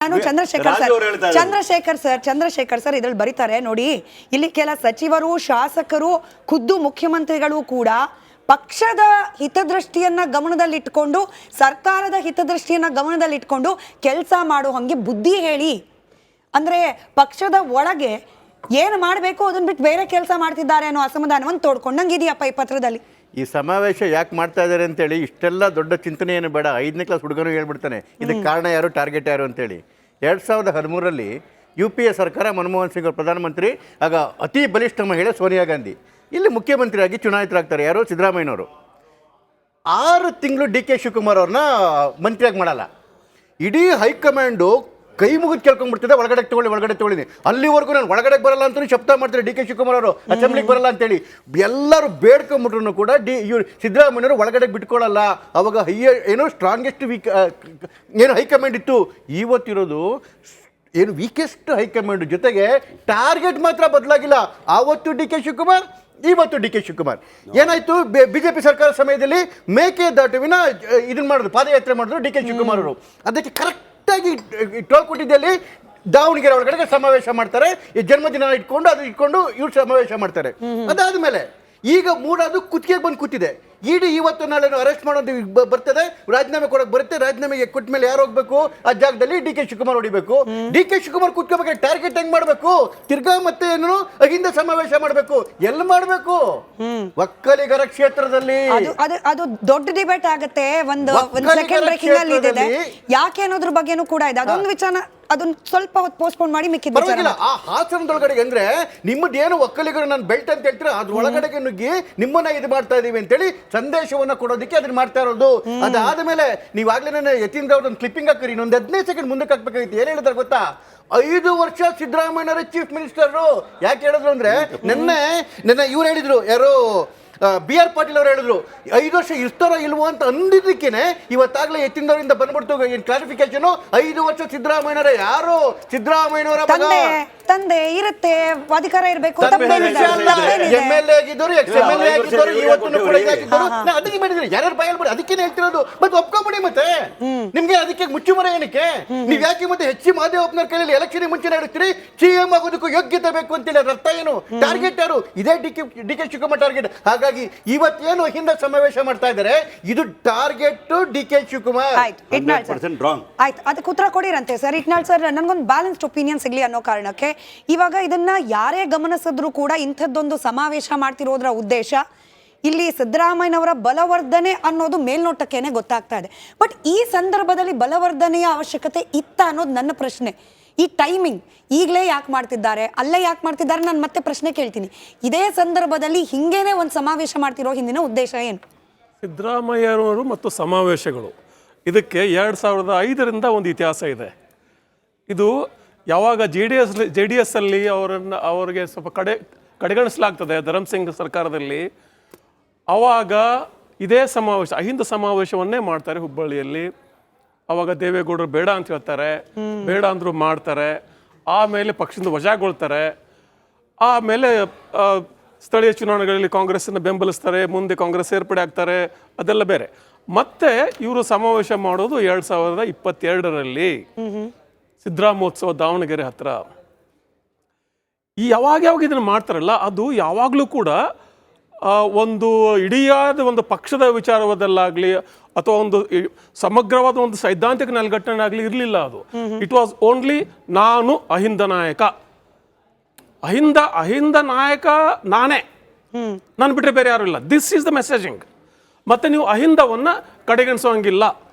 ನಾನು ಚಂದ್ರಶೇಖರ್ ಸರ್ ಇದ್ರಲ್ಲಿ ಬರೀತಾರೆ ನೋಡಿ, ಇಲ್ಲಿ ಕೆಲ ಸಚಿವರು, ಶಾಸಕರು, ಖುದ್ದು ಮುಖ್ಯಮಂತ್ರಿಗಳು ಕೂಡ ಪಕ್ಷದ ಹಿತದೃಷ್ಟಿಯನ್ನ ಗಮನದಲ್ಲಿಟ್ಕೊಂಡು, ಸರ್ಕಾರದ ಹಿತದೃಷ್ಟಿಯನ್ನ ಗಮನದಲ್ಲಿಟ್ಕೊಂಡು ಕೆಲಸ ಮಾಡೋ ಹಂಗೆ ಬುದ್ಧಿ ಹೇಳಿ. ಅಂದ್ರೆ ಪಕ್ಷದ ಒಳಗೆ ಏನು ಮಾಡಬೇಕು ಅದನ್ನ ಬಿಟ್ಟು ಬೇರೆ ಕೆಲಸ ಮಾಡ್ತಿದ್ದಾರೆ ಅನ್ನೋ ಅಸಮಾಧಾನವನ್ನು ತೋಡ್ಕೊಂಡಂಗಿದೆಯಪ್ಪ ಈ ಪತ್ರದಲ್ಲಿ. ಈ ಸಮಾವೇಶ ಯಾಕೆ ಮಾಡ್ತಾ ಇದ್ದಾರೆ ಅಂತೇಳಿ ಇಷ್ಟೆಲ್ಲ ದೊಡ್ಡ ಚಿಂತನೆ ಏನು ಬೇಡ. 5ನೇ ಕ್ಲಾಸ್ ಹುಡುಗನು ಹೇಳ್ಬಿಡ್ತಾನೆ ಇದಕ್ಕೆ ಕಾರಣ ಯಾರು, ಟಾರ್ಗೆಟ್ ಯಾರು ಅಂತೇಳಿ. 2013ರಲ್ಲಿ UPA ಸರ್ಕಾರ, ಮನಮೋಹನ್ ಸಿಂಗ್ ಅವರು ಪ್ರಧಾನಮಂತ್ರಿ, ಆಗ ಅತಿ ಬಲಿಷ್ಠ ಮಹಿಳೆ ಸೋನಿಯಾ ಗಾಂಧಿ ಇಲ್ಲಿ ಮುಖ್ಯಮಂತ್ರಿಯಾಗಿ ಚುನಾಯಿತರಾಗ್ತಾರೆ. ಯಾರು? ಸಿದ್ದರಾಮಯ್ಯನವರು. 6 ತಿಂಗಳು DK ಶಿವಕುಮಾರ್ ಅವ್ರನ್ನ ಮಂತ್ರಿಯಾಗಿ ಮಾಡಲ್ಲ. ಇಡೀ ಹೈಕಮಾಂಡು ಕೈ ಮುಗಿದು ಕೇಳ್ಕೊಂಡ್ಬಿಡ್ತಿದೆ, ಒಳಗಡೆ ತೊಗೊಳ್ಳಿ. ಅಲ್ಲಿವರೆಗೂ ನಾನು ಒಳಗಡೆ ಬರಲ್ಲ ಅಂತ ಶಬ್ದ ಮಾಡ್ತಾರೆ DK ಶಿವಕುಮಾರ್ ಅವರು, ಅಸೆಂಬ್ಲಿಗೆ ಬರಲ್ಲ ಅಂತೇಳಿ. ಎಲ್ಲರೂ ಬೇಡ್ಕೊಂಬಿಟ್ರು ಕೂಡ ಸಿದ್ದರಾಮಯ್ಯವರು ಒಳಗಡೆ ಬಿಟ್ಕೊಳ್ಳಲ್ಲ. ಅವಾಗ ಏನೋ ಸ್ಟ್ರಾಂಗೆಸ್ಟ್ ಹೈಕಮಾಂಡ್ ಇತ್ತು. ಇವತ್ತಿರೋದು ಏನು ವೀಕೆಸ್ಟ್ ಹೈಕಮಾಂಡ್. ಜೊತೆಗೆ ಟಾರ್ಗೆಟ್ ಮಾತ್ರ ಬದಲಾಗಿಲ್ಲ. ಆವತ್ತು DK ಶಿವಕುಮಾರ್, ಇವತ್ತು DK ಶಿವಕುಮಾರ್. ಏನಾಯ್ತು, BJP ಸರ್ಕಾರ ಸಮಯದಲ್ಲಿ ಮೇಕೆದಾಟುವಿನ ಇದನ್ನ ಮಾಡಿದ್ರು, ಪಾದಯಾತ್ರೆ ಮಾಡಿದ್ರು DK ಶಿವಕುಮಾರ್ ಅವರು. ಅದಕ್ಕೆ ಕರೆಕ್ಟಾಗಿ ಟೋಲ್ ಕೊಟ್ಟಿದ್ದಲ್ಲಿ ದಾವಣಗೆರೆ ಒಳಗಡೆ ಸಮಾವೇಶ ಮಾಡ್ತಾರೆ. ಈ ಜನ್ಮದಿನ ಇಟ್ಕೊಂಡು ಇವ್ರು ಸಮಾವೇಶ ಮಾಡ್ತಾರೆ. ಅದಾದ್ಮೇಲೆ ಈಗ ಮೂಡೋದು ಕುತ್ತಿಗೆ ಬಂದು ಕೂತಿದೆ. ಇಡೀ ಇವತ್ತು ನಾಳೆ ಅರೆಸ್ಟ್ ಮಾಡೋದು ಬರ್ತದೆ, ರಾಜೀನಾಮೆ ಕೊಡಕ್ಕೆ ಬರುತ್ತೆ. ರಾಜೀನಾಮೆಗೆ ಕೊಟ್ಟ ಮೇಲೆ ಯಾರು ಹೋಗ್ಬೇಕು? ಆ ಜಾಗದಲ್ಲಿ DK ಶಿವಕುಮಾರ್ ಹೊಡಿಬೇಕು. DK ಶಿವಕುಮಾರ್ ಕುತ್ಕೋಬೇಕಾದ್ರೆ ಟಾರ್ಗೆಟ್ ಹೆಂಗ್ ಮಾಡ್ಬೇಕು? ತಿರ್ಗಾ ಮತ್ತೆ ಏನು ಅಹಿಂದ ಸಮಾವೇಶ ಮಾಡ್ಬೇಕು. ಎಲ್ಲಿ ಮಾಡ್ಬೇಕು? ಒಕ್ಕಲಿಗರ ಕ್ಷೇತ್ರದಲ್ಲಿ. ಅದು ದೊಡ್ಡ ಡಿಬೇಟ್ ಆಗುತ್ತೆ. ಒಂದು ಸೆಕೆಂಡ್ ಬ್ರೇಕಿಂಗ್ ಅಲ್ಲಿ ಇದೆ, ಯಾಕೆ ಅನ್ನೋದ್ರ ಬಗ್ಗೆನೂ ಕೂಡ ಇದೆ. ಅದೊಂದು ವಿಚಾರ, ಅದನ್ನ ಸ್ವಲ್ಪ ಹೊತ್ತು ಪೋಸ್ಟ್ಪೋನ್ ಮಾಡಿ ಮಿಕ್ಕಿಲ್ಲ. ಆ ಹಾಸನದೊಳಗಡೆ ಅಂದ್ರೆ ನಿಮ್ಮದೇನು ಒಕ್ಕಲಿಗರು ನಾನು ಬೆಲ್ಟ್ ಅಂತ ಹೇಳ್ತೀರ, ಅದ್ರ ಒಳಗಡೆಗೆ ನುಗ್ಗಿ ನಿಮ್ಮನ್ನ ಇದು ಮಾಡ್ತಾ ಇದೀವಿ ಅಂತೇಳಿ ಸಂದೇಶವನ್ನ ಕೊಡೋದಕ್ಕೆ ಅದನ್ನ ಮಾಡ್ತಾ ಇರೋದು. ಅದಾದ್ಮೇಲೆ ನೀವಾಗ್ಲೇ ನನ್ನ ಯತೀಂದ್ರ ಅವ್ರನ್ನ ಕ್ಲಿಪ್ಪಿಂಗ್ ಹಾಕಿರಿ, ಇನ್ನೊಂದು 15 ಸೆಕೆಂಡ್ ಮುಂದಕ್ಕೆ ಹಾಕ್ಬೇಕಾಗಿತ್ತು. ಏನ್ ಹೇಳಿದ್ರೆ ಗೊತ್ತಾ? 5 ವರ್ಷ ಸಿದ್ದರಾಮಯ್ಯನವರ ಚೀಫ್ ಮಿನಿಸ್ಟರ್. ಯಾಕೆ ಹೇಳಿದ್ರು ಅಂದ್ರೆ ನಿನ್ನೆ ಇವ್ರು ಹೇಳಿದ್ರು, ಯಾರು BR ಪಾಟೀಲ್ ಅವರು ಹೇಳಿದ್ರು 5 ವರ್ಷ ಇರ್ತಾರೋ ಇಲ್ವೋ ಅಂತ ಅಂದಿದ್ದಕ್ಕೇನೆ ಇವತ್ತಾಗಲೇ ಎತ್ತಿಂದವರಿಂದ ಬಂದ್ಬಿಡ್ತು ಕ್ಲಾರಿಫಿಕೇಶನ್. 5 ವರ್ಷ ಸಿದ್ದರಾಮಯ್ಯನವರ ಯಾರು? ಸಿದ್ದರಾಮಯ್ಯನವರ ತಂದೆ ಇರುತ್ತೆ, ಅಧಿಕಾರ ಇರಬೇಕು. MLA ಆಗಿದ್ದವರು, ex-MLA ಆಗಿದ್ದವರು, ಇವತ್ತು ಕೂಡ ಇದಾಗಿದ್ದರು. ಅದಕ್ಕೆ ಮಾಡಿದ್ರೆ ಯಾರ್ಯಾರು ಬಾಯಲ್ಲಿ ಬಿಡಿ, ಅದಕ್ಕೇನೆ ಹೇಳ್ತಿರೋದು. ಮತ್ತೆ ಒಪ್ಕೊಂಬಿಡಿ. ಮತ್ತೆ ನಿಮ್ಗೆ ಅದಕ್ಕೆ ಮುಚ್ಚುಮರೆ ಏನಕ್ಕೆ? ನೀವ್ ಯಾಕೆ ಮತ್ತೆ ಮಾದೇವಪ್ಪನವ್ರ ಕೈಯಲ್ಲಿ ಎಲೆಕ್ಷನ್ ಮುಂಚೆ ಹೇಳ್ತೀರಿ CM ಆಗೋದಕ್ಕೂ ಯೋಗ್ಯತೆ ಬೇಕು ಅಂತೇಳಿ? ಅರ್ಥ ಏನು? ಟಾರ್ಗೆಟ್ ಯಾರು? ಇದೇ DK ಶಿವಕುಮಾರ್ ಟಾರ್ಗೆಟ್. ಹಾಗಾಗಿ ಇವತ್ತೇನು ಹಿಂದೆ ಸಮಾವೇಶ ಮಾಡ್ತಾ ಇದ್ದಾರೆ, ಇದು ಟಾರ್ಗೆಟ್ DK ಶಿವಕುಮಾರ್. ಆಯ್ತು, ಅದಕ್ಕೆ ಉತ್ತರ ಕೊಡಿರಂತೆ ಸರ್. ಇಟ್ನಾಳ್ ಸರ್, ನನ್ಗೊಂದು ಬ್ಯಾಲೆನ್ಸ್ಡ್ ಒಪಿನಿಯನ್ ಸಿಗ್ಲಿ ಅನ್ನೋ ಕಾರಣಕ್ಕೆ ಇವಾಗ ಇದನ್ನ ಯಾರೇ ಗಮನಿಸಿದ್ರು ಕೂಡ ಇಂಥದ್ದೊಂದು ಸಮಾವೇಶ ಮಾಡ್ತಿರೋದ್ರ ಉದ್ದೇಶ ಇಲ್ಲಿ ಸಿದ್ದರಾಮಯ್ಯನವರ ಬಲವರ್ಧನೆ ಅನ್ನೋದು ಮೇಲ್ನೋಟಕ್ಕೇನೆ ಗೊತ್ತಾಗ್ತಾ ಇದೆ. ಬಟ್ ಈ ಸಂದರ್ಭದಲ್ಲಿ ಬಲವರ್ಧನೆಯ ಅವಶ್ಯಕತೆ ಇತ್ತ ಅನ್ನೋದು ನನ್ನ ಪ್ರಶ್ನೆ. ಈ ಟೈಮಿಂಗ್ ಈಗಲೇ ಯಾಕೆ ಮಾಡ್ತಿದ್ದಾರೆ, ಅಲ್ಲೇ ಯಾಕೆ ಮಾಡ್ತಿದ್ದಾರೆ? ನಾನು ಮತ್ತೆ ಪ್ರಶ್ನೆ ಕೇಳ್ತೀನಿ. ಇದೇ ಸಂದರ್ಭದಲ್ಲಿ ಹಿಂಗೇನೆ ಒಂದು ಸಮಾವೇಶ ಮಾಡ್ತಿರೋ ಹಿಂದಿನ ಉದ್ದೇಶ ಏನು? ಸಿದ್ದರಾಮಯ್ಯನವರು ಮತ್ತು ಸಮಾವೇಶಗಳು ಇದಕ್ಕೆ 2005ರಿಂದ ಒಂದು ಇತಿಹಾಸ ಇದೆ. ಇದು ಯಾವಾಗ JDS ಅಲ್ಲಿ ಅವರಿಗೆ ಸ್ವಲ್ಪ ಕಡೆಗಣಿಸಲಾಗ್ತದೆ ಧರ್ಮಸಿಂಗ್ ಸರ್ಕಾರದಲ್ಲಿ, ಆವಾಗ ಇದೇ ಸಮಾವೇಶ, ಅಹಿಂದ ಸಮಾವೇಶವನ್ನೇ ಮಾಡ್ತಾರೆ ಹುಬ್ಬಳ್ಳಿಯಲ್ಲಿ. ಅವಾಗ ದೇವೇಗೌಡರು ಬೇಡ ಅಂತ ಹೇಳ್ತಾರೆ, ಬೇಡ ಅಂದ್ರು ಮಾಡ್ತಾರೆ. ಆಮೇಲೆ ಪಕ್ಷದಿಂದ ವಜಾಗೊಳ್ತಾರೆ. ಆಮೇಲೆ ಸ್ಥಳೀಯ ಚುನಾವಣೆಗಳಲ್ಲಿ ಕಾಂಗ್ರೆಸ್ಸನ್ನು ಬೆಂಬಲಿಸ್ತಾರೆ, ಮುಂದೆ ಕಾಂಗ್ರೆಸ್ ಸೇರ್ಪಡೆ ಆಗ್ತಾರೆ, ಅದೆಲ್ಲ ಬೇರೆ. ಮತ್ತೆ ಇವರು ಸಮಾವೇಶ ಮಾಡೋದು 2022ರಲ್ಲಿ ಸಿದ್ದರಾಮೋತ್ಸವ ದಾವಣಗೆರೆ ಹತ್ರ. ಈ ಯಾವಾಗ ಇದನ್ನು ಮಾಡ್ತಾರಲ್ಲ, ಅದು ಯಾವಾಗಲೂ ಕೂಡ ಒಂದು ಇಡಿಯಾದ ಒಂದು ಪಕ್ಷದ ವಿಚಾರವಾದಲ್ಲಾಗಲಿ ಅಥವಾ ಒಂದು ಸಮಗ್ರವಾದ ಒಂದು ಸೈದ್ಧಾಂತಿಕ ನೆಲೆಗಟ್ಟನೆ ಆಗಲಿ ಇರಲಿಲ್ಲ. ಅದು ಇಟ್ ವಾಸ್ ಓನ್ಲಿ ನಾನು ಅಹಿಂದ ನಾಯಕ, ಅಹಿಂದ ನಾಯಕ ನಾನೇ, ನಾನು ಬಿಟ್ಟರೆ ಬೇರೆ ಯಾರು ಇಲ್ಲ. This is the messaging. ಮತ್ತು ನೀವು ಅಹಿಂದವನ್ನು ಕಡೆಗಣಿಸೋಂಗಿಲ್ಲ.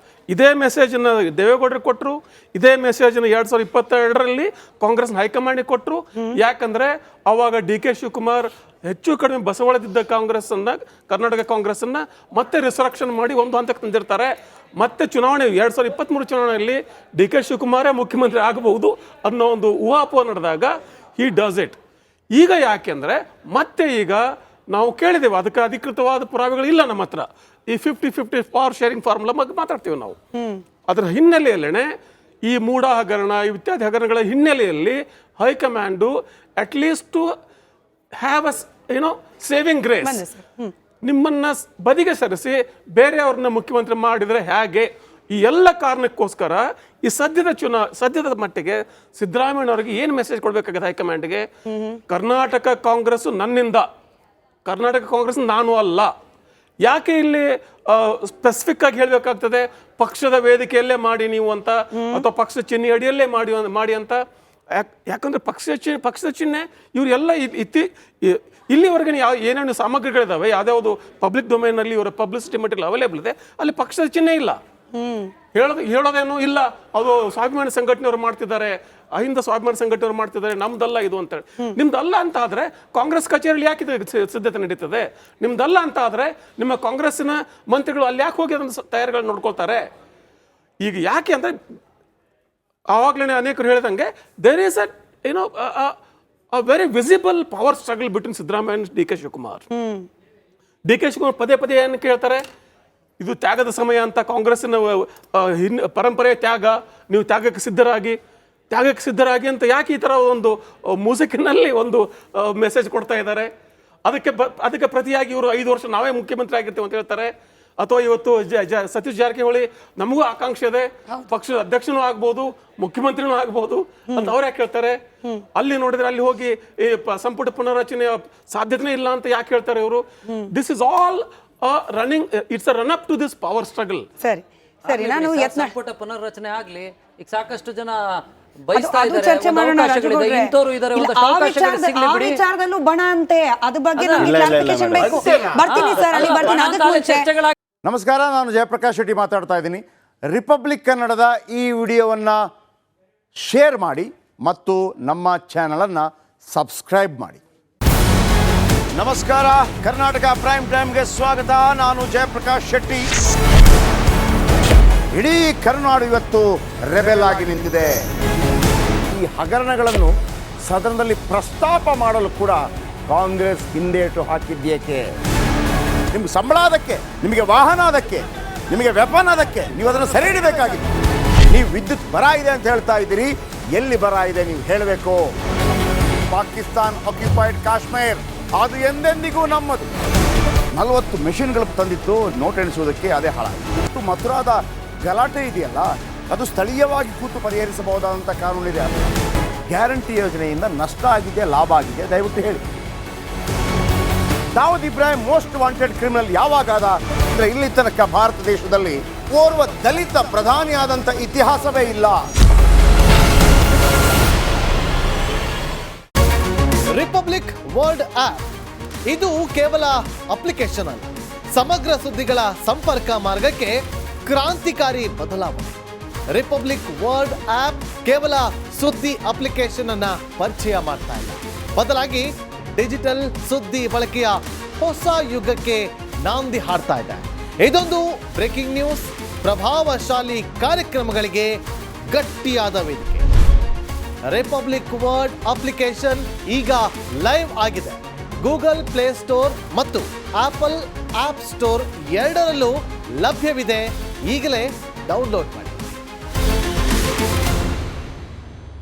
ಇದೇ ಮೆಸೇಜನ್ನು ದೇವೇಗೌಡರಿಗೆ ಕೊಟ್ಟರು, ಇದೇ ಮೆಸೇಜನ್ನು 2022ರಲ್ಲಿ ಕಾಂಗ್ರೆಸ್ನ ಹೈಕಮಾಂಡಿಗೆ ಕೊಟ್ಟರು. ಯಾಕಂದರೆ ಆವಾಗ DK ಶಿವಕುಮಾರ್ ಹೆಚ್ಚು ಕಡಿಮೆ ಬಸವಳದಿದ್ದ ಕಾಂಗ್ರೆಸ್ಸನ್ನು, ಕರ್ನಾಟಕ ಕಾಂಗ್ರೆಸ್ಸನ್ನು ಮತ್ತೆ ರಿಸರಕ್ಷನ್ ಮಾಡಿ ಒಂದು ಹಂತಕ್ಕೆ ತಂದಿರ್ತಾರೆ. ಮತ್ತೆ ಚುನಾವಣೆ 2023 ಚುನಾವಣೆಯಲ್ಲಿ DK ಶಿವಕುಮಾರೇ ಮುಖ್ಯಮಂತ್ರಿ ಆಗಬಹುದು ಅನ್ನೋ ಒಂದು ಊಹಾಪೋಹ ನಡೆದಾಗ ಹಿ ಡಸ್ ಇಟ್. ಈಗ ಯಾಕೆಂದರೆ ಮತ್ತೆ ಈಗ ನಾವು ಕೇಳಿದ್ದೇವೆ, ಅದಕ್ಕೆ ಅಧಿಕೃತವಾದ ಪುರಾವೆಗಳು ಇಲ್ಲ ನಮ್ಮ ಹತ್ರ. ಈ 50-50 ಪವರ್ ಶೇರಿಂಗ್ ಫಾರ್ಮುಲಾ ಬಗ್ಗೆ ಮಾತಾಡ್ತೀವಿ ನಾವು. ಅದರ ಹಿನ್ನೆಲೆಯಲ್ಲೇ ಈ ಮೂಢ ಹಗರಣ ಇತ್ಯಾದಿ ಹಗರಣಗಳ ಹಿನ್ನೆಲೆಯಲ್ಲಿ high command at least to have a saving grace, ನಿಮ್ಮನ್ನ ಬದಿಗೆ ಸರಿಸಿ ಬೇರೆಯವ್ರನ್ನ ಮುಖ್ಯಮಂತ್ರಿ ಮಾಡಿದರೆ ಹೇಗೆ, ಈ ಎಲ್ಲ ಕಾರಣಕ್ಕೋಸ್ಕರ ಈ ಸದ್ಯದ ಮಟ್ಟಿಗೆ ಸಿದ್ದರಾಮಯ್ಯನವರಿಗೆ ಏನು ಮೆಸೇಜ್ ಕೊಡಬೇಕಾಗಿದೆ ಹೈಕಮಾಂಡ್ಗೆ? ಕರ್ನಾಟಕ ಕಾಂಗ್ರೆಸ್ ನನ್ನಿಂದ, ಕರ್ನಾಟಕ ಕಾಂಗ್ರೆಸ್ ನಾನು ಅಲ್ಲ. ಯಾಕೆ ಇಲ್ಲಿ ಸ್ಪೆಸಿಫಿಕ್ ಆಗಿ ಹೇಳಬೇಕಾಗ್ತದೆ ಪಕ್ಷದ ವೇದಿಕೆಯಲ್ಲೇ ಮಾಡಿ ನೀವು ಅಂತ, ಅಥವಾ ಪಕ್ಷದ ಚಿಹ್ನೆ ಅಡಿಯಲ್ಲೇ ಮಾಡಿ ಅಂತ? ಯಾಕಂದ್ರೆ ಪಕ್ಷದ ಚಿಹ್ನೆ ಇವರೆಲ್ಲ ಇಲ್ಲಿವರೆಗೆ ಏನೇನು ಸಾಮಗ್ರಿಗಳಿದಾವೆ, ಯಾವ್ದಾವುದು ಪಬ್ಲಿಕ್ ಡೊಮೈನಲ್ಲಿ ಇವರ ಪಬ್ಲಿಸಿಟಿ ಮೆಟೀರಿಯಲ್ ಅವೈಲೇಬಲ್ ಇದೆ, ಅಲ್ಲಿ ಪಕ್ಷದ ಚಿಹ್ನೆ ಇಲ್ಲ. ಹೇಳೋದೇನು ಇಲ್ಲ, ಅದು ಸ್ವಾಭಿಮಾನಿ ಸಂಘಟನೆಯವರು ಮಾಡ್ತಿದ್ದಾರೆ, ಅಹಿಂದ ಸ್ವಾಭಿಮಾನಿ ಸಂಘಟನೆಯವರು ಮಾಡ್ತಿದ್ದಾರೆ, ನಮ್ದಲ್ಲ ಇದು ಅಂತ ಹೇಳಿ. ನಿಮ್ದಲ್ಲ ಅಂತ ಆದ್ರೆ ಕಾಂಗ್ರೆಸ್ ಕಚೇರಿಯಲ್ಲಿ ಯಾಕೆ ಸಿದ್ಧತೆ ನಡೀತದೆ? ನಿಮ್ದಲ್ಲ ಅಂತ ಆದ್ರೆ ನಿಮ್ಮ ಕಾಂಗ್ರೆಸ್ಸಿನ ಮಂತ್ರಿಗಳು ಅಲ್ಲಿ ಯಾಕೆ ಹೋಗಿ ಅದನ್ನು ತಯಾರಿಗಳು ನೋಡ್ಕೊಳ್ತಾರೆ? ಈಗ ಯಾಕೆ ಅಂದ್ರೆ ಆವಾಗಲೇ ಅನೇಕರು ಹೇಳಿದಂಗೆ there is a very visible power struggle between Siddaramaiah and D K Shivakumar. ಪದೇ ಪದೇ ಏನು ಕೇಳ್ತಾರೆ, ಇದು ತ್ಯಾಗದ ಸಮಯ ಅಂತ, ಕಾಂಗ್ರೆಸ್ಸಿನ ಪರಂಪರೆ ತ್ಯಾಗ, ನೀವು ತ್ಯಾಗಕ್ಕೆ ಸಿದ್ಧರಾಗಿ ಅಂತ ಯಾಕೆ ಈ ಥರ ಒಂದು ಮ್ಯೂಸಿಕ್ನಲ್ಲಿ ಒಂದು ಮೆಸೇಜ್ ಕೊಡ್ತಾ ಇದ್ದಾರೆ? ಅದಕ್ಕೆ ಪ್ರತಿಯಾಗಿ ಇವರು 5 ವರ್ಷ ನಾವೇ ಮುಖ್ಯಮಂತ್ರಿ ಆಗಿರ್ತೀವಿ ಅಂತ ಹೇಳ್ತಾರೆ. ಅಥವಾ ಇವತ್ತು ಸತೀಶ್ ಜಾರಕಿಹೊಳಿ ನಮಗೂ ಆಕಾಂಕ್ಷೆ ಇದೆ, ಪಕ್ಷದ ಅಧ್ಯಕ್ಷನೂ ಆಗ್ಬೋದು, ಮುಖ್ಯಮಂತ್ರಿನೂ ಆಗ್ಬೋದು ಅಂತ ಅವ್ರು ಯಾಕೆ ಹೇಳ್ತಾರೆ? ಅಲ್ಲಿ ನೋಡಿದ್ರೆ ಅಲ್ಲಿ ಹೋಗಿ ಈ ಸಂಪುಟ ಪುನರ್ರಚನೆಯ ಸಾಧ್ಯತೆ ಇಲ್ಲ ಅಂತ ಯಾಕೆ ಹೇಳ್ತಾರೆ ಇವರು? This is all running, it's a run up to this power struggle. ಸರಿ ನಾನು ಸಂಪುಟ ಪುನರ್ರಚನೆ ಆಗ್ಲಿ, ಈಗ ಸಾಕಷ್ಟು ಜನ ಬಯಸ್ತಾ ಅದು ಇದ್ದಾರೆ, ಚರ್ಚೆ ಮಾಡೋಣ ಅವಕಾಶಗಳಿದೆ, ಇಂಥವ್ರು ಇದ್ದಾರೆ, ಒಂದಷ್ಟು ಅವಕಾಶಗಳು ಸಿಗ್ಲಿ ಬಿಡಿ. ವಿಚಾರದಲ್ಲೂ ಬಣ ಅಂತೆ, ಅದ್ರ ಬಗ್ಗೆ ನಮ್ಗೆ ಕ್ಲಾರಿಫಿಕೇಶನ್ ಬೇಕು. ಬರ್ತೀನಿ ಸರ್, ಅಲ್ಲಿ ಬರ್ತೀನಿ. ಅದಕ್ಕೆ ಮುಂಚೆ ನಮಸ್ಕಾರ, ನಾನು ಜಯಪ್ರಕಾಶ್ ಶೆಟ್ಟಿ ಮಾತಾಡ್ತಾ ಇದ್ದೀನಿ. ರಿಪಬ್ಲಿಕ್ ಕನ್ನಡದ ಈ ವಿಡಿಯೋವನ್ನು ಶೇರ್ ಮಾಡಿ ಮತ್ತು ನಮ್ಮ ಚಾನಲನ್ನು ಸಬ್ಸ್ಕ್ರೈಬ್ ಮಾಡಿ. ನಮಸ್ಕಾರ, ಕರ್ನಾಟಕ ಪ್ರೈಮ್ ಟೈಮ್ಗೆ ಸ್ವಾಗತ. ನಾನು ಜಯಪ್ರಕಾಶ್ ಶೆಟ್ಟಿ. ಇಡೀ ಕರುನಾಡು ಇವತ್ತು ರೆಬೆಲ್ ಆಗಿ ನಿಂತಿದೆ. ಈ ಹಗರಣಗಳನ್ನು ಸದನದಲ್ಲಿ ಪ್ರಸ್ತಾಪ ಮಾಡಲು ಕೂಡ ಕಾಂಗ್ರೆಸ್ ಹಿಂದೇಟು ಹಾಕಿದ್ದೇಕೆ? ನಿಮ್ಗೆ ಸಂಬಳ ಅದಕ್ಕೆ, ನಿಮಗೆ ವಾಹನ ಅದಕ್ಕೆ, ನಿಮಗೆ ವೆಪನ್ ಅದಕ್ಕೆ, ನೀವು ಅದನ್ನು ಸೆರೆ ಹಿಡಿಬೇಕಾಗಿತ್ತು. ನೀವು ವಿದ್ಯುತ್ ಬರ ಇದೆ ಅಂತ ಹೇಳ್ತಾ ಇದ್ದೀರಿ, ಎಲ್ಲಿ ಬರ ಇದೆ ನೀವು ಹೇಳಬೇಕು. ಪಾಕಿಸ್ತಾನ್ ಆಕ್ಯುಪೈಡ್ ಕಾಶ್ಮೀರ್ ಅದು ಎಂದೆಂದಿಗೂ ನಮ್ಮದು. 40 ಮೆಷಿನ್ಗಳು ತಂದಿತ್ತು ನೋಟ್ ಎಣಿಸುವುದಕ್ಕೆ, ಅದೇ ಹಾಳಾಯಿತು. ಮಥುರಾದ ಗಲಾಟೆ ಇದೆಯಲ್ಲ, ಅದು ಸ್ಥಳೀಯವಾಗಿ ಕೂತು ಪರಿಹರಿಸಬಹುದಾದಂಥ ಕಾನೂನಿದೆ. ಗ್ಯಾರಂಟಿ ಯೋಜನೆಯಿಂದ ನಷ್ಟ ಆಗಿದೆ, ಲಾಭ ಆಗಿದೆ, ದಯವಿಟ್ಟು ಹೇಳಿ. Dawood Ibrahim most wanted criminal ಯಾವಾಗಾದ ಅಂದರೆ ಇಲ್ಲಿ ತನಕ ಭಾರತ ದೇಶದಲ್ಲಿ ಓರ್ವ ದಲಿತ ಪ್ರಧಾನಿಯಾದಂಥ ಇತಿಹಾಸವೇ ಇಲ್ಲ. ರಿಪಬ್ಲಿಕ್ ವರ್ಲ್ಡ್ ಆಪ್ ಇದು ಕೇವಲ ಅಪ್ಲಿಕೇಶನ್ ಅಲ್ಲ, ಸಮಗ್ರ ಸುದ್ದಿಗಳ ಸಂಪರ್ಕ ಮಾರ್ಗಕ್ಕೆ ಕ್ರಾಂತಿಕಾರಿ ಬದಲಾವಣೆ. ರಿಪಬ್ಲಿಕ್ ವರ್ಲ್ಡ್ ಆಪ್ ಕೇವಲ ಸುದ್ದಿ ಅಪ್ಲಿಕೇಶನ್ ಅನ್ನ ಪರಿಚಯ ಮಾಡ್ತಾ ಇಲ್ಲ, ಬದಲಾಗಿ ಡಿಜಿಟಲ್ ಸುದ್ದಿ ಬಳಕೆಯ ಹೊಸ ಯುಗಕ್ಕೆ ನಾಂದಿ ಹಾಡ್ತಾ ಇದೆ. ಇದೊಂದು ಬ್ರೇಕಿಂಗ್ ನ್ಯೂಸ್, ಪ್ರಭಾವಶಾಲಿ ಕಾರ್ಯಕ್ರಮಗಳಿಗೆ ಗಟ್ಟಿಯಾದ ವೇದಿಕೆ. ರಿಪಬ್ಲಿಕ್ ವರ್ಲ್ಡ್ ಅಪ್ಲಿಕೇಶನ್ ಈಗ ಲೈವ್ ಆಗಿದೆ. ಗೂಗಲ್ ಪ್ಲೇ ಸ್ಟೋರ್ ಮತ್ತು ಆಪಲ್ ಆಪ್ ಸ್ಟೋರ್ ಎರಡರಲ್ಲೂ ಲಭ್ಯವಿದೆ. ಈಗಲೇ ಡೌನ್ಲೋಡ್ ಮಾಡಿ.